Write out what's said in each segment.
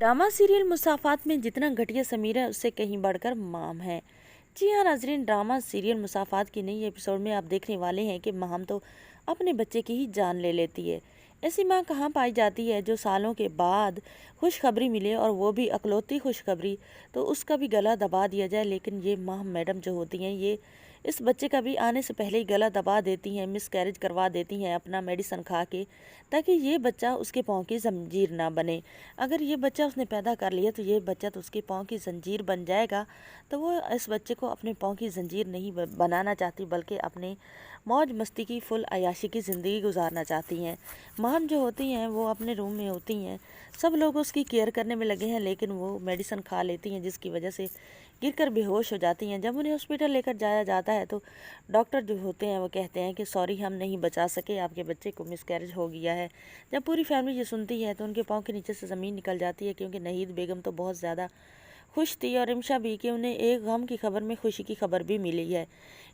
Drama serial मुसाफात में जितना घटिया समीर है उससे कहीं बढ़कर माम है। जी हाँ नाजरीन, ड्रामा सीरियल मुसाफात की नई एपिसोड में आप देखने वाले हैं कि माम तो अपने बच्चे की ही जान ले लेती है। ऐसी माँ कहाँ पाई जाती है जो सालों के बाद खुशखबरी मिले, और वो भी अकलौती खुशखबरी, तो उसका भी गला दबा दिया जाए। लेकिन ये माँ मैडम जो होती हैं, ये इस बच्चे का भी आने से पहले ही गला दबा देती हैं, मिस कैरेज करवा देती हैं अपना मेडिसन खा के, ताकि ये बच्चा उसके पाँव की जंजीर ना बने। अगर ये बच्चा उसने पैदा कर लिया तो ये बच्चा तो उसके पाँव की जंजीर बन जाएगा। तो वो इस बच्चे को अपने पाँव की जंजीर नहीं बनाना चाहती, बल्कि अपने मौज मस्ती की फुल अयाशी की ज़िंदगी गुजारना चाहती हैं। माम जो होती हैं वो अपने रूम में होती हैं, सब लोग उसकी केयर करने में लगे हैं, लेकिन वो मेडिसिन खा लेती हैं जिसकी वजह से गिरकर बेहोश हो जाती हैं। जब उन्हें हॉस्पिटल लेकर जाया जाता है तो डॉक्टर जो होते हैं वो कहते हैं कि सॉरी, हम नहीं बचा सके, आपके बच्चे को मिसकैरेज हो गया है। जब पूरी फैमिली ये सुनती है तो उनके पाँव के नीचे से ज़मीन निकल जाती है, क्योंकि नहीद बेगम तो बहुत ज़्यादा खुश थी, और इमशा भी कि उन्हें एक गम की खबर में खुशी की खबर भी मिली है।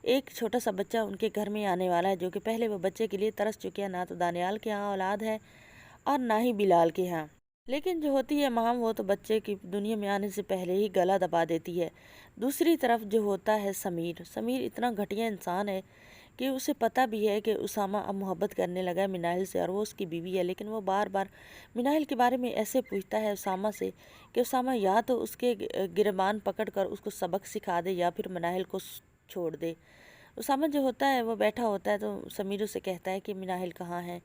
एक छोटा सा बच्चा उनके घर में आने वाला है, जो कि पहले वो बच्चे के लिए तरस चुके हैं। ना तो दानियाल के यहाँ औलाद है और ना ही बिलाल के यहाँ। लेकिन जो होती है माम, वो तो बच्चे की दुनिया में आने से पहले ही गला दबा देती है। दूसरी तरफ जो होता है समीर, समीर इतना घटिया इंसान है कि उसे पता भी है कि उसामा अब मोहब्बत करने लगा है मिनाहिल से, और वो उसकी बीवी है। लेकिन वो बार बार मिनाहिल के बारे में ऐसे पूछता है उसामा से कि उसामा या तो उसके गिरबान पकड़ कर उसको सबक सिखा दे, या फिर मिनाहिल को छोड़ दे। उसामा जो होता है वो बैठा होता है, तो समीर उसे कहता है कि मिनाहिल कहाँ है,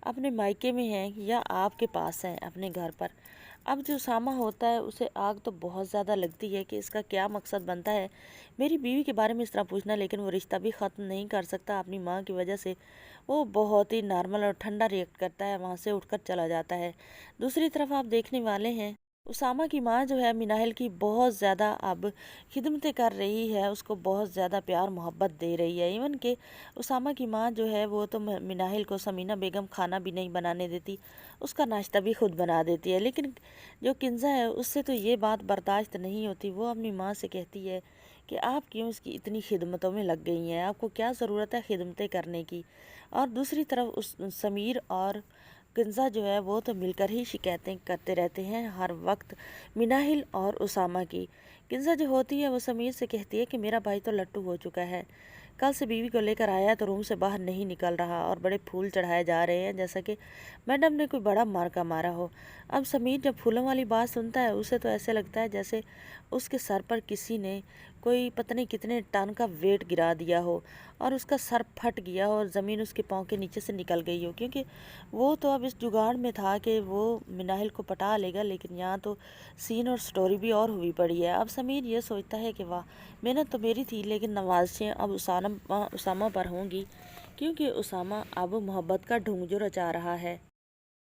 अपने मायके में है या आपके पास है अपने घर पर। अब जो उसामा होता है उसे आग तो बहुत ज़्यादा लगती है कि इसका क्या मकसद बनता है मेरी बीवी के बारे में इस तरह पूछना। लेकिन वो रिश्ता भी ख़त्म नहीं कर सकता अपनी माँ की वजह से। वो बहुत ही नॉर्मल और ठंडा रिएक्ट करता है, वहाँ से उठकर चला जाता है। दूसरी तरफ आप देखने वाले हैं उसामा की माँ जो है मिनाहिल की बहुत ज़्यादा अब खिदमतें कर रही है, उसको बहुत ज़्यादा प्यार मोहब्बत दे रही है। इवन कि उसामा की माँ जो है वो तो मिनाहिल को समीना बेगम खाना भी नहीं बनाने देती, उसका नाश्ता भी खुद बना देती है। लेकिन जो किंजा है उससे तो ये बात बर्दाश्त नहीं होती। वो अपनी माँ से कहती है कि आप क्यों उसकी इतनी खिदमतों में लग गई हैं, आपको क्या ज़रूरत है खिदमतें करने की। और दूसरी तरफ उस समीर और किंजा जो है वो तो मिलकर ही शिकायतें करते रहते हैं हर वक्त मिनाहिल और उसामा की। किंजा जो होती है वो समीर से कहती है कि मेरा भाई तो लट्टू हो चुका है, कल से बीवी को लेकर आया तो रूम से बाहर नहीं निकल रहा, और बड़े फूल चढ़ाए जा रहे हैं जैसा कि मैडम ने कोई बड़ा मार्का मारा हो। अब समीर जब फूलों वाली बात सुनता है उसे तो ऐसे लगता है जैसे उसके सर पर किसी ने कोई पता नहीं कितने टन का वेट गिरा दिया हो, और उसका सर फट गया हो और ज़मीन उसके पाँव के नीचे से निकल गई हो। क्योंकि वो तो अब इस जुगाड़ में था कि वो मिनाहिल को पटा लेगा, लेकिन यहाँ तो सीन और स्टोरी भी और हुई पड़ी है। अब समीर ये सोचता है कि वाह, मेहनत तो मेरी थी, लेकिन नवाज़ें अब उसामा पर होंगी, क्योंकि उसामा अब मोहब्बत का ढोंग जो रचा रहा है।